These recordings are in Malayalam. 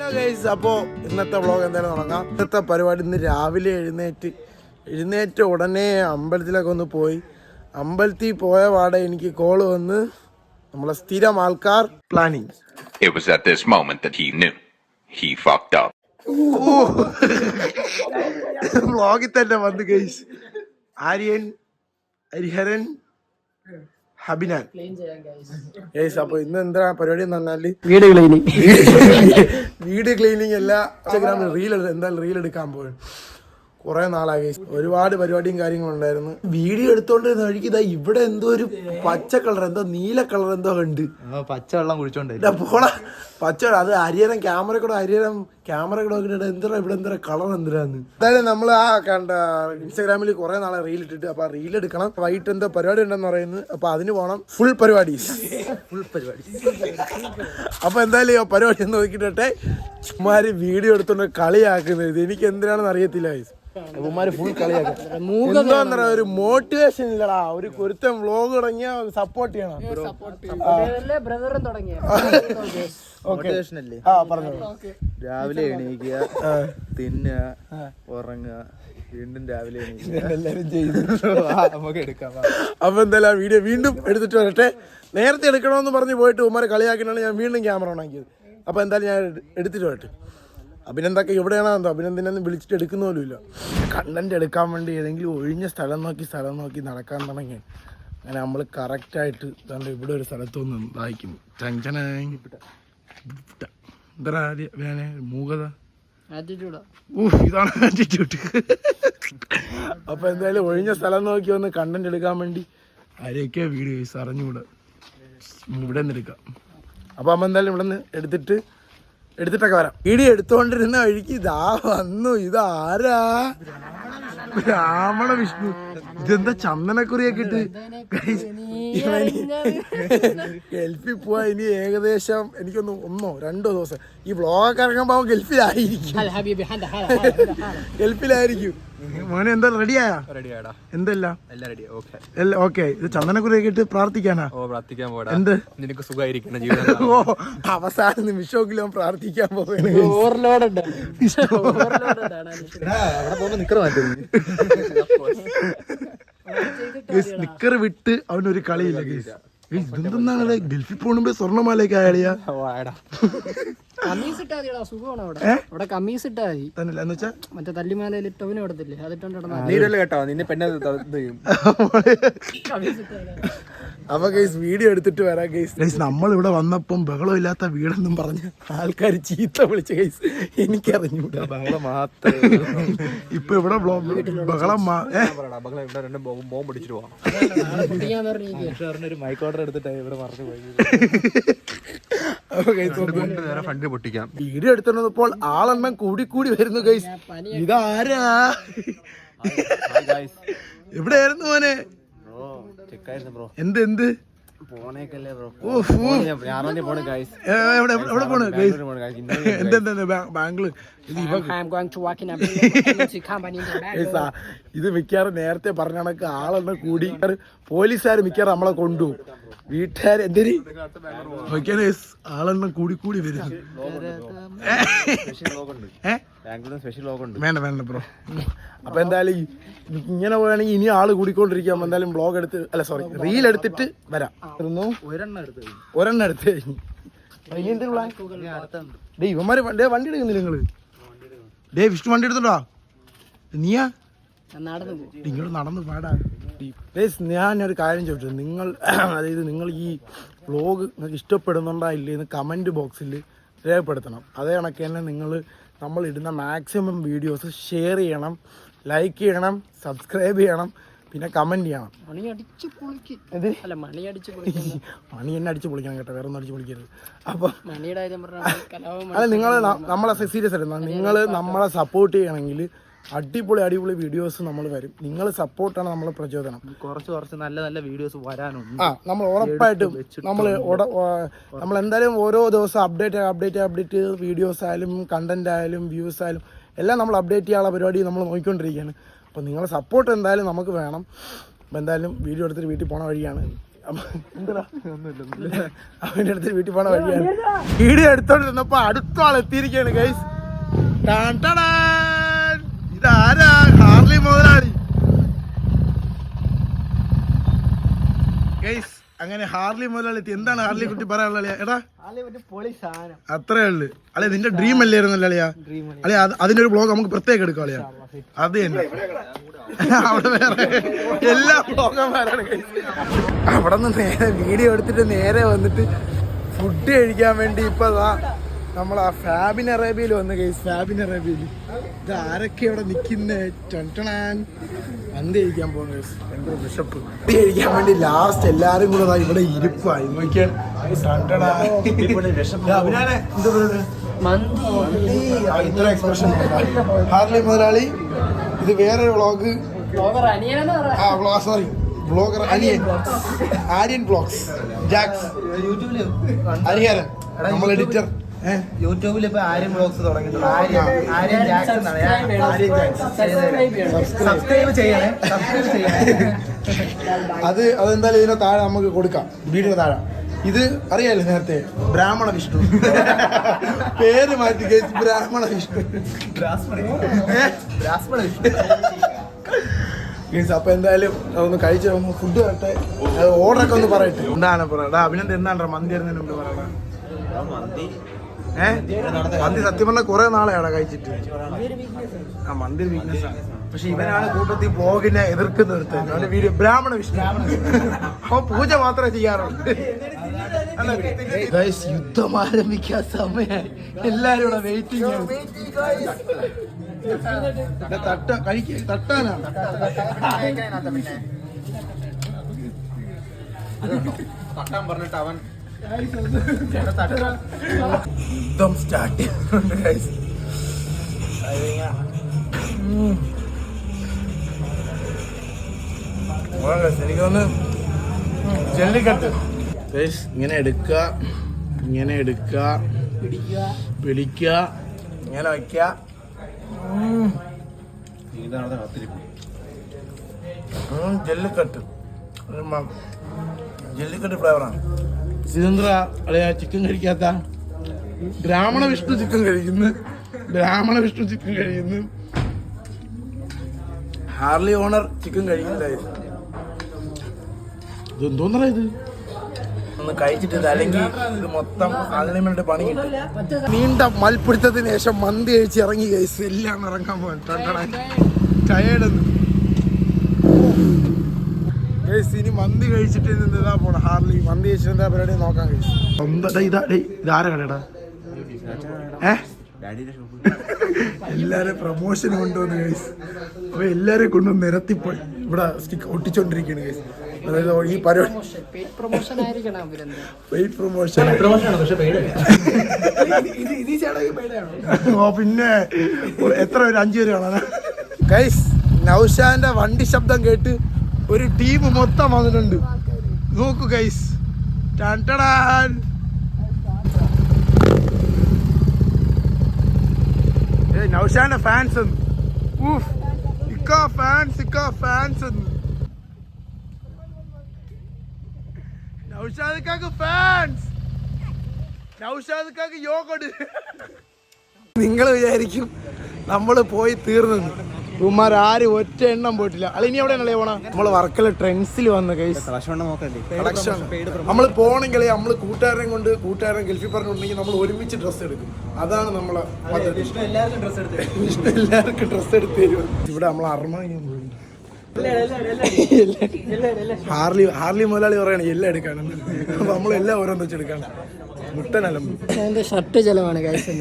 അപ്പോൾ ഇന്നത്തെ വ്ളോഗ് എന്തായാലും തുടങ്ങാം. ഇന്നത്തെ പരിപാടി ഇന്ന് രാവിലെ എഴുന്നേറ്റ ഉടനെ അമ്പലത്തിലൊക്കെ ഒന്ന് പോയി. അമ്പലത്തിൽ പോയ പാടെ എനിക്ക് കോള് വന്ന് നമ്മളെ സ്ഥിരം ആൾക്കാർ planning. It was at this moment that he knew he fucked up. വ്ളോഗിൽ തന്നെ വന്ന് ഗൈസ്. ആര്യൻ, ഹരിഹരൻ, ഹബിനാൻ ഗൈസ്. അപ്പൊ ഇന്ന് എന്താ പരിപാടി എന്ന് പറഞ്ഞാല് വീട് ക്ലീനിങ് അല്ല, ഇൻസ്റ്റാഗ്രാമിൽ റീൽ എടുക്കാൻ പോയി. കുറെ നാളായി ഗൈസ്. ഒരുപാട് പരിപാടിയും കാര്യങ്ങളും ഉണ്ടായിരുന്നു. വീഡിയോ എടുത്തോണ്ടിരുന്ന വഴിക്ക് ഇതാ ഇവിടെ എന്തോ ഒരു പച്ച കളർ, എന്തോ നീല കളർ എന്തോ ഉണ്ട്. പച്ചവെള്ളം കുടിച്ചോണ്ട് പോള പച്ച. അത് ഹരിഹരൻ ക്യാമറ കൂടെ നോക്കിട്ട് എന്താ ഇവിടെ എന്താ കളർ എന്തിനാന്ന്. എന്തായാലും നമ്മൾ ആ കണ്ട ഇൻസ്റ്റാഗ്രാമിൽ കുറെ നാളെ റീൽ ഇട്ടിട്ട്, അപ്പൊ റീൽ എടുക്കണം. വൈകിട്ട് എന്തോ പരിപാടി ഉണ്ടെന്ന് പറയുന്നത്. അപ്പൊ അതിന് പോകണം. ഫുൾ പരിപാടി. അപ്പൊ എന്തായാലും പരിപാടി ഒന്ന് നോക്കിട്ടെ. ചുമ്മാര് വീഡിയോ എടുത്തോണ്ട് കളിയാക്കുന്നത് എനിക്ക് എന്തിനാണെന്ന് അറിയത്തില്ല ഗൈസ്. ഉമ്മാര് ഫുൾ കളിയാക്കുക. ഒരു മോട്ടിവേഷൻ ഇല്ലടാ. ഒരു കുരുത്തൻ വ്ളോഗ് തുടങ്ങിയ സപ്പോർട്ട് ചെയ്യണം. രാവിലെ എണീക്കുക, തിന്നുക, ഉറങ്ങുക, വീണ്ടും രാവിലെ എല്ലാരും നമുക്ക് എടുക്കാം. അപ്പൊ എന്തായാലും വീഡിയോ വീണ്ടും എടുത്തിട്ട് വരട്ടെ. നേരത്തെ എടുക്കണമെന്ന് പറഞ്ഞ് പോയിട്ട് ഉമ്മാരെ കളിയാക്കിനാണ് ഞാൻ വീണ്ടും ക്യാമറ ഓണാക്കിയത്. അപ്പൊ എന്തായാലും ഞാൻ എടുത്തിട്ട് വരട്ടെ. അഭിനന്ദൊക്കെ എവിടെയാണോ എന്തോ, അഭിനന്ദനൊന്നും വിളിച്ചിട്ട് എടുക്കുന്ന പോലും ഇല്ല. കണ്ടന്റ് എടുക്കാൻ വേണ്ടി ഏതെങ്കിലും ഒഴിഞ്ഞ സ്ഥലം നോക്കി നടക്കാൻ തുടങ്ങി. അങ്ങനെ നമ്മൾ കറക്റ്റായിട്ട് ഇതാണ്ട് ഇവിടെ ഒരു സ്ഥലത്തൊന്നും വായിക്കുന്നു. എന്താ മൂകത, ഇതാണ് ആറ്റിറ്റ്യൂഡ്. അപ്പൊ എന്തായാലും ഒഴിഞ്ഞ സ്ഥലം നോക്കി വന്ന് കണ്ടന്റ് എടുക്കാൻ വേണ്ടി ആരെയൊക്കെ വീഡിയോസ് അറിഞ്ഞുകൂടെ ഇവിടെ നിന്ന് എടുക്കാം. അപ്പൊ അമ്മ എന്തായാലും ഇവിടെ നിന്ന് എടുത്തിട്ടൊക്കെ വരാം. വീഡിയോ എടുത്തോണ്ടിരുന്ന വഴിക്ക് ഇതാ വന്നു. ഇതാരാ? ബ്രാഹ്മണ വിഷ്ണു. ഇതെന്താ ചന്ദനക്കുറിയൊക്കെ ഇട്ട് ഗൾഫിൽ പോവാ. ഇനി ഏകദേശം എനിക്കൊന്ന് 1-2 ദിവസം ഈ വ്ളോഗൊക്കെ ഇറങ്ങുമ്പോ ഗൾഫിലായിരിക്കും. മോനെ എന്താ റെഡിയായാ? എന്തെല്ലാം ഓക്കെ. ഇത് ചന്ദനക്കുറിയൊക്കെ ഇട്ട് പ്രാർത്ഥിക്കാനാ? എന്ത് നിനക്ക് സുഖമായിരിക്കണം. ഓ, അവസാന നിമിഷമെങ്കിലും പ്രാർത്ഥിക്കാൻ പോവുകയാണ്. നിക്കർ വിട്ട് അവനൊരു കളിയില്ല ഗൈസ്. ഇതെന്താണ് ഗൾഫിൽ പോകുമ്പോ സ്വർണ്ണമാലയൊക്കെ ആയാളിയാ? മറ്റേ തല്ലിമാലയിലിട്ടവനും ഇടത്തില്ലേ, നീരല്ലേ കേട്ടോ, നിന്നെ പെണ്ണ അപ്പൊ ഗൈസ് വീഡിയോ എടുത്തിട്ട് വരാം ഗൈസ്. നമ്മൾ ഇവിടെ വന്നപ്പം ബഹളം ഇല്ലാത്ത വീടെന്നും പറഞ്ഞ് ആൾക്കാർ ചീത്ത വിളിച്ച ഗൈസ്. എനിക്കറിഞ്ഞൂടാ ബഹളം മാത്രം. ഇപ്പൊ ഇവിടെ ബഹളം ബോംബ് പിടിച്ചിട്ട് പോവാം. ഒരു മൈക്ക് ഓർഡർ എടുത്തിട്ട് ഇവിടെ മറന്നു പോയി. ഫണ്ട് പൊട്ടിക്കാം. വീഡിയോ എടുത്തിരുന്നപ്പോൾ ആളെണ്ണം കൂടി വരുന്നു ഗൈസ്. ഇതാരാ? എവിടെയായിരുന്നു മോനെ? എന്ത് ബാംഗ്ലൂർ. ഇത് മിക്കവാറും നേരത്തെ പറഞ്ഞ കണക്ക് ആളെണ്ണം കൂടി. പോലീസുകാർ മിക്കവാറും നമ്മളെ കൊണ്ടുപോകും. വീട്ടുകാർ എന്തിന് ആളെണ്ണം കൂടി വരുന്നു. വേണ്ട ബ്രോ. അപ്പൊ എന്തായാലും ഇങ്ങനെ പോയാണെങ്കിൽ ഇനി ആള് കൂടിക്കൊണ്ടിരിക്കാം. എന്തായാലും ബ്ലോഗ് എടുത്ത് റീൽ എടുത്തിട്ട് വരാം. ഒരെണ്ണം എടുത്ത് കഴിഞ്ഞു. ഇവന്മാര് വണ്ടി എടുക്കുന്നില്ല നിങ്ങള്? വിഷ്ണു വണ്ടി എടുത്തോണ്ടാ? നീയാ ഇങ്ങോട്ട് നടന്നു പാടാ. ഞാനൊരു കാര്യം ചോദിച്ചു. അതായത് നിങ്ങൾ ഈ വ്ളോഗ് നിങ്ങൾക്ക് ഇഷ്ടപ്പെടുന്നുണ്ടോ ഇല്ലേന്ന് കമൻറ്റ് ബോക്സിൽ രേഖപ്പെടുത്തണം. അതേ കണക്ക് തന്നെ നമ്മൾ ഇടുന്ന മാക്സിമം വീഡിയോസ് ഷെയർ ചെയ്യണം, ലൈക്ക് ചെയ്യണം, സബ്സ്ക്രൈബ് ചെയ്യണം, പിന്നെ കമൻറ്റ് ചെയ്യണം. മണി എന്നെ അടിച്ച് പൊളിക്കണം കേട്ടോ, വേറെ ഒന്നും അടിച്ച് പൊളിക്കരുത്. അപ്പം അല്ല, നിങ്ങൾ നമ്മളെ സീരിയസ് ആയിരുന്നു. നിങ്ങൾ നമ്മളെ സപ്പോർട്ട് ചെയ്യണമെങ്കിൽ അടിപൊളി വീഡിയോസ് നമ്മൾ വരും. നിങ്ങൾ സപ്പോർട്ടാണ് നമ്മളെ പ്രചോദനം. കുറച്ച് നല്ല വീഡിയോസ് വരാനുണ്ട്. നമ്മൾ ഉറപ്പായിട്ടും നമ്മൾ എന്തായാലും ഓരോ ദിവസം അപ്ഡേറ്റ് വീഡിയോസ് ആയാലും കണ്ടന്റ് ആയാലും വ്യൂസ് ആയാലും എല്ലാം നമ്മൾ അപ്ഡേറ്റ് ചെയ്യാനുള്ള പരിപാടി നമ്മൾ നോക്കിക്കൊണ്ടിരിക്കുകയാണ്. അപ്പോൾ നിങ്ങളെ സപ്പോർട്ട് എന്തായാലും നമുക്ക് വേണം. അപ്പോൾ എന്തായാലും വീഡിയോ എടുത്തിട്ട് വീട്ടിൽ പോണ വഴിയാണ്. അവന്റെ അടുത്ത് വീട്ടിൽ പോണ വഴിയാണ്. വീഡിയോ എടുത്തോണ്ടിരുന്നപ്പോ അടുത്ത ആൾ എത്തിയിരിക്കുകയാണ് ഗൈസ്. ഇതാരാ? ഹാർലി മുതലാളി ഗൈസ്. അങ്ങനെ ഹാർലി മുതലാളി എത്തി. എന്താണ് ഹാർലി കുട്ടി പറയാനുള്ള എടാ? അത്രേ ഉള്ളു അല്ലെ? നിന്റെ ഡ്രീം അല്ലായിരുന്നല്ലോ അളിയാ? അല്ലെ അതിന്റെ ഒരു ബ്ലോഗ് നമുക്ക് പ്രത്യേകം എടുക്കാം അളിയാ. അത് തന്നെ അവിടെ വേറെ എല്ലാ ബ്ലോഗന്മാരാണ്. അവിടെ നിന്ന് നേരെ വീഡിയോ എടുത്തിട്ട് നേരെ വന്നിട്ട് ഫുഡ് കഴിക്കാൻ വേണ്ടി ഇപ്പൊ നമ്മൾ ആ ഫാബിൻ അറേബ്യയിൽ വന്ന് ഗൈസ്. ഫാബിൻ അറേബ്യയിൽ ഇത് ആരൊക്കെ ഇവിടെ നിൽക്കുന്നേ? മന്തി കഴിക്കാൻ പോകുന്ന ഗൈസ്. ഭയങ്കര വിശപ്പ്. മന്തി കഴിക്കാൻ വേണ്ടി ലാസ്റ്റ് എല്ലാരും കൂടെ ഇവിടെ ഇരിപ്പായി നോക്കിയാൽ. ഇത്ര എക്സ്പ്രഷൻ ഹാർലി മുതലാളി. ഇത് വേറൊരു വ്ളോഗ്. സോറി വ്ളോഗർ അനിയൻ, ആര്യൻ വ്ളോഗ്സ്, ജാക്സ്, ഹരിഹരൻ നമ്മൾ എഡിറ്റർ. യൂട്യൂബിൽ ഇപ്പൊ ആര്യൻ വ്ളോഗ്സ് തുടങ്ങിയിട്ടുണ്ട്. സബ്സ്ക്രൈബ് ചെയ്യണേ. അതെന്തായാലും ഇതിന് താഴെ നമുക്ക് കൊടുക്കാം, വീഡിയോ താഴെ. ഇത് അറിയാലോ നേരത്തെ ബ്രാഹ്മണ വിഷ്ണു പേര് മാറ്റി ഗൈസ്. ബ്രാഹ്മണ വിഷ്ണു ഗൈസ്. അപ്പൊ എന്തായാലും ഒന്ന് കഴിച്ചു ഫുഡ് വരട്ടെ. ഓർഡറൊക്കെ ഒന്ന് പറയട്ടെ. എന്താണ് പറയാ അഭിനന്ദൻ? എന്താണ് മന്തി വരുന്നതിന് മുമ്പ് പറയണ? മന്തി സത്യം പറഞ്ഞാൽ കുറെ നാളെയാണ് കഴിച്ചിട്ട്. ആ മന്തി വീക്ക്നെസ് ആണ്. പക്ഷെ ഇവനാണ് കൂട്ടത്തിൽ ബ്ലോഗിനെ എതിർക്കുന്ന ഒരുത്തൻ. അവന്റെ വീഡിയോ ബ്രാഹ്മണ വിഷ്ണു. അവൻ പൂജ മാത്രമേ ചെയ്യാറുള്ളൂ. യുദ്ധം ആരംഭിക്കാൻ സമയമായി. എല്ലാരും ഇവിടെ വെയിറ്റിംഗ് ആണ്. തട്ടാനാണ് തട്ടാൻ പറഞ്ഞിട്ട് അവൻ യുദ്ധം സ്റ്റാർട്ട് ചെയ്യുന്നുണ്ട് ഗൈസ്. എനിക്കൊന്ന് ജല്ലിക്കട്ട് ഗൈസ്. ഇങ്ങനെ എടുക്കുക, ഇങ്ങനെ എടുക്കുക, പിടിക്കുക, ഇങ്ങനെ വയ്ക്കുക. ജല്ലിക്കട്ട് ജല്ലിക്കട്ട് ഫ്ലേവറാണ്. സുരേന്ദ്ര അളിയാ ചിക്കൻ കഴിക്കാത്ത? ബ്രാഹ്മണ വിഷ്ണു ചിക്കൻ കഴിക്കുന്നു. ബ്രാഹ്മണ വിഷ്ണു ചിക്കൻ കഴിക്കുന്നു. ഹാർലി ഓണർ ചിക്കൻ കഴിക്കുന്നില്ല. ഇതെന്തോന്നറ ഇത്? ഒന്ന് കഴിച്ചിട്ട് അല്ലെങ്കിൽ ഇത് മൊത്തം അൺലിമിറ്റഡ് പണി കിട്ടും. നീണ്ട മൽപ്പിടുത്തത്തിന് ശേഷം മന്തി കഴിച്ച് ഇറങ്ങി ഗൈസ്. എല്ലാം ഇറങ്ങാൻ പോകാൻ ടയേർഡെന്ന് ഗൈസ്. ഇനി മന്തി കഴിച്ചിട്ട് ഇതാ പോണ ഹാർലി. മന്തി കഴിച്ചിട്ട് എന്താ പരിപാടി നോക്കാൻ ഗൈസ്. ഇതാരെ കടടാ? എല്ലാരും പ്രമോഷൻ കൊണ്ടുവന്ന് ഗൈസ്. അപ്പൊ എല്ലാരും കൊണ്ടുവന്ന് നിരത്തിപ്പോയി ഇവിടെ സ്റ്റിക്ക് ഒട്ടിച്ചോണ്ടിരിക്കുകയാണ് ഗൈസ്. അതായത് ഈ പരിപാടി പെയ്ഡ് പ്രൊമോഷൻ. പിന്നെ എത്ര ഒരു 5 പേര് കാണാൻ ഗൈസ്. നൗഷാന്റെ വണ്ടി ശബ്ദം കേട്ട് ഒരു ടീം മൊത്തം വന്നിട്ടുണ്ട്. നോക്കൂ ഗൈസ്. നൗഷാന്റെ ഫാൻസ് ഫാൻസ് നൗഷാദ് യോഗോട്. നിങ്ങൾ വിചാരിക്കും നമ്മള് പോയി തീർന്നെന്ന്. ഉമ്മാർ ആരും ഒറ്റ എണ്ണം പോയിട്ടില്ല. അല്ല ഇനി എവിടെയാണല്ലേ പോണ? നമ്മള് വർക്കല ട്രെൻഡ്സിൽ വന്ന് ഗൈസ്. കളക്ഷൻ നമ്മൾ പോകണമെങ്കിൽ നമ്മൾ കൂട്ടുകാരനെ കൊണ്ട്, കൂട്ടുകാരൻ ഗൾഫിൽ പറഞ്ഞിട്ടുണ്ടെങ്കിൽ നമ്മൾ ഒരുമിച്ച് ഡ്രസ്സ് എടുക്കും. അതാണ് നമ്മളെ പദ്ധതി. എല്ലാവർക്കും ഡ്രസ്സ് എടുത്ത് തരും. ഇവിടെ നമ്മൾ അർമാനിയും ഹാർലി മുതലാളി പറയണ എല്ലാം എടുക്കാണ്. അപ്പൊ നമ്മളെല്ലാം ഓരോന്ന് വെച്ചെടുക്കാണ്. മുട്ടനലമ്പ് ഷർട്ട് ചെലവാണ് ഗൈസ്.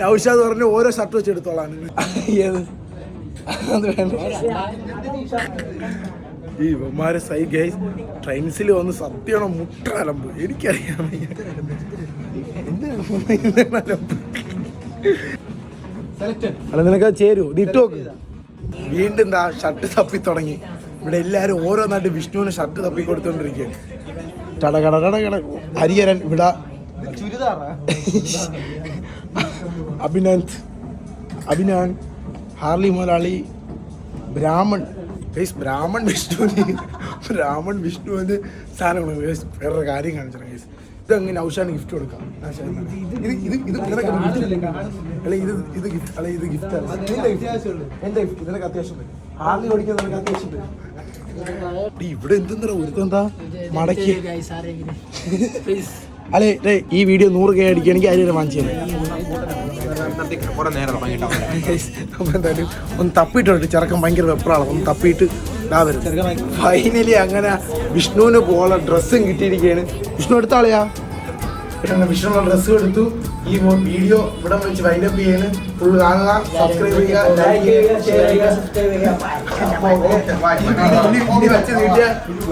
നൗഷാദ് പറഞ്ഞു ഓരോ ഷർട്ട് വെച്ച് എടുത്തോളാണ്. അത് വേണ്ട. ഈ ഇവന്മാര് സൈ ഗൈസ് ട്രെയിൻസിൽ വന്ന് സത്യമാണോ മുട്ടനലമ്പ് എനിക്കറിയാം. അല്ല നിനക്കത് ചേരൂ? ഇത് ഇട്ട് നോക്ക്. വീണ്ടും എന്താ ഷർട്ട് തപ്പി തുടങ്ങി. ഇവിടെ എല്ലാരും ഓരോന്നായിട്ട് വിഷ്ണുവിന് ഷർട്ട് തപ്പി കൊടുത്തോണ്ടിരിക്കുകയാണ്. ടടകട ഹരിഹരൻ ഇവിടെ, അഭിനാൻ, ഹാർലി മുതലാളി, ബ്രാഹ്മൺ വിഷ്ണുവിന് രാമൻ വിഷ്ണുവിന് സാധനങ്ങൾ വേറൊരു കാര്യം കാണിച്ചു ഗൈസ്. ഇതങ്ങനെ ഔഷാന് ഗിഫ്റ്റ് കൊടുക്കാം. ഇത് നിനക്ക് അല്ലെ ഇത് ഗിഫ്റ്റ് അല്ലെ ഇത് ഗിഫ്റ്റ് അല്ല എന്റെ ഗിഫ്റ്റ് നിനക്ക് അത്യാവശ്യം ആദ്യം ഓടിക്കാൻ നിനക്ക് അത്യാവശ്യം ഇവിടെ എന്തെന്നാ ഒരുത്തെന്താ മടക്കി അല്ലെ ഈ വീഡിയോ 100K അടിക്കുകയാണെങ്കിൽ അതിൽ വാങ്ങിച്ചു അപ്പൊ എന്തായാലും ഒന്ന് തപ്പിയിട്ടുണ്ട്. ചെറുക്കൻ ഭയങ്കര വെപ്രാളം. ഒന്ന് തപ്പിയിട്ട് ഇതാ വരും. ഫൈനലി അങ്ങനെ വിഷ്ണുവിന് പോലെ ഡ്രസ്സും കിട്ടിയിരിക്കുകയാണ്. വിഷ്ണു എടുത്ത ആളെയാ വിഷ്ണുള്ള ഡ്രസ്സും എടുത്തു. ഈ വീഡിയോ ഇവിടെ വെച്ച് വൈൻഡപ്പ് ചെയ്യാണ്. ഫുൾ കാണുക, സബ്സ്ക്രൈബ് ചെയ്യുക, ലൈക്ക് ചെയ്യുക, ഷെയർ ചെയ്യുക. ഇനി വെച്ച് നീട്ടിയ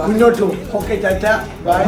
മുന്നോട്ട് പോകും. Okay, Tata by.